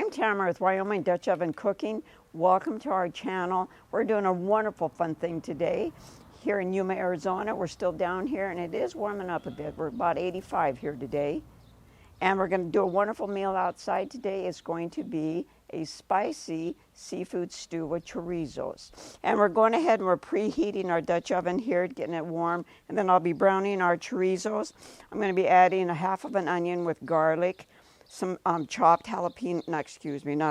I'm Tamara with Wyoming Dutch Oven Cooking. Welcome to our channel. We're doing a wonderful fun thing today here in Yuma, Arizona. We're still down here and it is warming up a bit. We're about 85 here today. And we're going to do a wonderful meal outside today. It's going to be a spicy seafood stew with chorizos. And we're going ahead and we're preheating our Dutch oven here, getting it warm. And then I'll be browning our chorizos. I'm going to be adding a half of an onion with garlic, some chopped jalapeno, not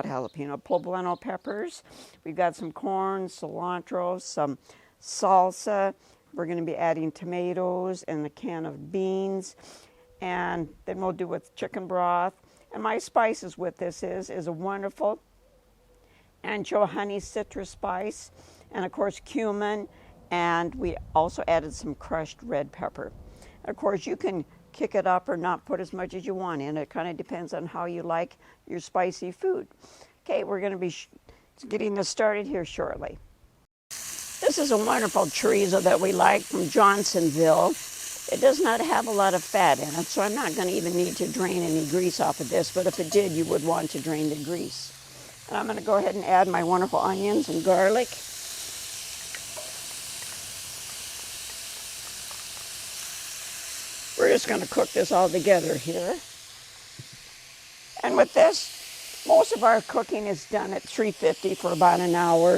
jalapeno, Poblano peppers. We've got some corn, cilantro, some salsa. We're going to be adding tomatoes and a can of beans. And then we'll do with chicken broth. And my spices with this is a wonderful Ancho honey citrus spice, and of course cumin, and we also added some crushed red pepper. And of course you can kick it up or not put as much as you want in. It kind of depends on how you like your spicy food. Okay, we're going to be getting this started here shortly. This is a wonderful chorizo that we like from Johnsonville. It does not have a lot of fat in it, so I'm not going to even need to drain any grease off of this, but if it did, you would want to drain the grease. And I'm going to go ahead and add my wonderful onions and garlic. We're just going to cook this all together here. And with this, most of our cooking is done at 350 for about an hour.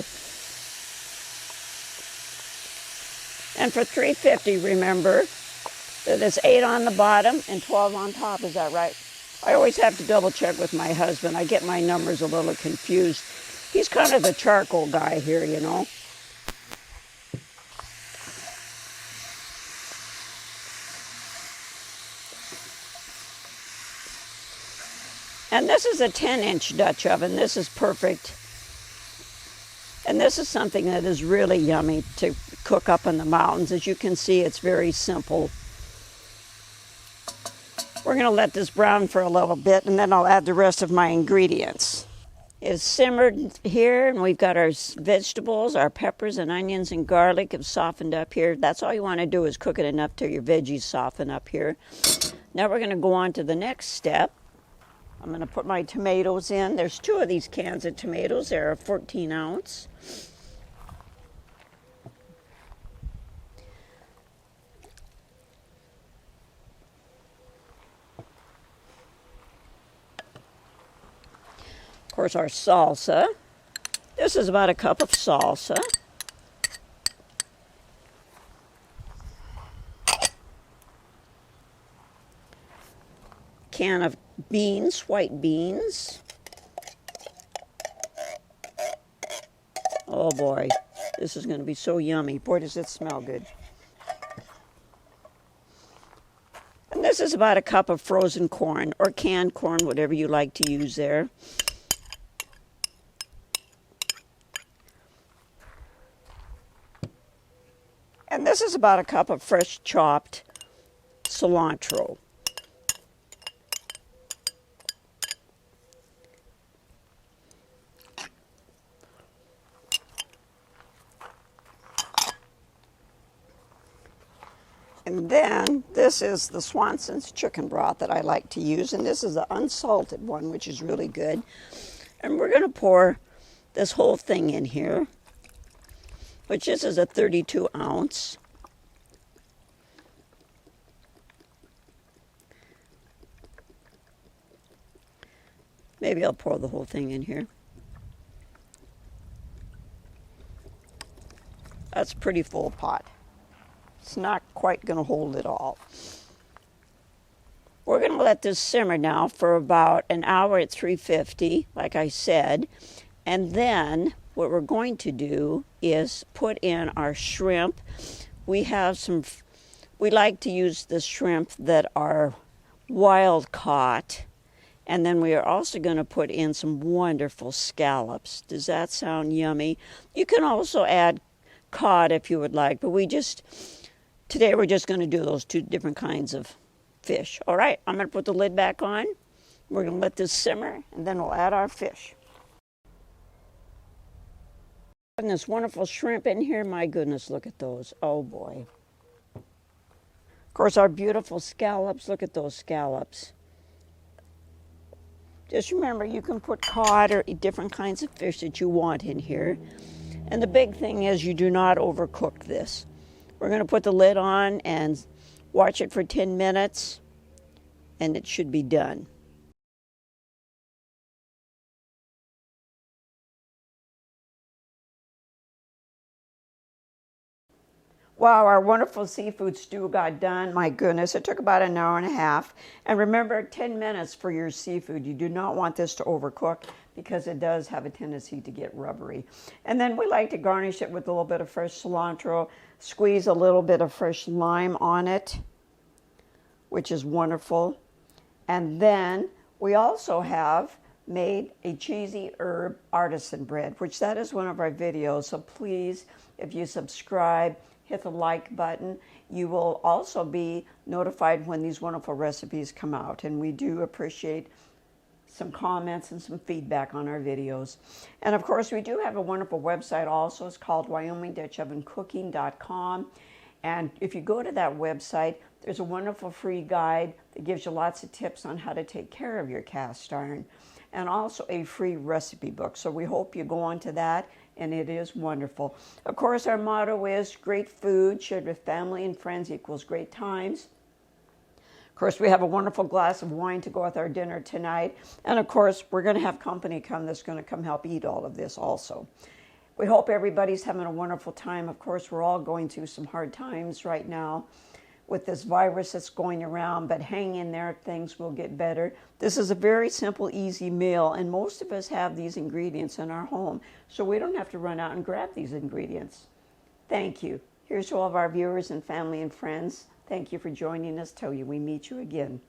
And for 350, remember, that it's 8 on the bottom and 12 on top, is that right? I always have to double check with my husband. I get my numbers a little confused. He's kind of the charcoal guy here, you know. And this is a 10-inch Dutch oven. This is perfect. And this is something that is really yummy to cook up in the mountains. As you can see, it's very simple. We're going to let this brown for a little bit, and then I'll add the rest of my ingredients. It's simmered here, and we've got our vegetables, our peppers and onions and garlic have softened up here. That's all you want to do is cook it enough till your veggies soften up here. Now we're going to go on to the next step. I'm going to put my tomatoes in. There's 2 of these cans of tomatoes. They're a 14 ounce. Of course, our salsa. This is about a cup of salsa. Can of beans, white beans. Oh boy, this is going to be so yummy. Boy, does it smell good. And this is about a cup of frozen corn or canned corn, whatever you like to use there. And this is about a cup of fresh chopped cilantro. And then this is the Swanson's chicken broth that I like to use, and this is the unsalted one, which is really good. And we're going to pour this whole thing in here, which this is a 32 ounce. Maybe I'll pour the whole thing in here. That's a pretty full pot. It's not quite going to hold it all. We're going to let this simmer now for about an hour at 350, like I said. And then what we're going to do is put in our shrimp. We like to use the shrimp that are wild caught. And then we are also going to put in some wonderful scallops. Does that sound yummy? You can also add cod if you would like, but today we're just going to do those 2 different kinds of fish. All right, I'm going to put the lid back on. We're going to let this simmer, and then we'll add our fish. And this wonderful shrimp in here, my goodness, look at those. Oh boy. Of course, our beautiful scallops, look at those scallops. Just remember, you can put cod or different kinds of fish that you want in here. And the big thing is you do not overcook this. We're going to put the lid on and watch it for 10 minutes, and it should be done. Wow, our wonderful seafood stew got done. My goodness, it took about an hour and a half. And remember, 10 minutes for your seafood. You do not want this to overcook because it does have a tendency to get rubbery. And then we like to garnish it with a little bit of fresh cilantro, squeeze a little bit of fresh lime on it, which is wonderful. And then we also have made a cheesy herb artisan bread, which that is one of our videos. So please, if you subscribe, hit the like button. You will also be notified when these wonderful recipes come out. And we do appreciate some comments and some feedback on our videos. And of course, we do have a wonderful website also. It's called wyoming-ovencooking.com. And if you go to that website, there's a wonderful free guide that gives you lots of tips on how to take care of your cast iron, and also a free recipe book. So we hope you go on to that, and it is wonderful. Of course, our motto is great food shared with family and friends equals great times. Of course, we have a wonderful glass of wine to go with our dinner tonight. And of course, we're going to have company come that's going to come help eat all of this also. We hope everybody's having a wonderful time. Of course, we're all going through some hard times right now with this virus that's going around, but hang in there, things will get better. This is a very simple, easy meal, and most of us have these ingredients in our home, so we don't have to run out and grab these ingredients. Thank you. Here's to all of our viewers and family and friends. Thank you for joining us till we meet you again.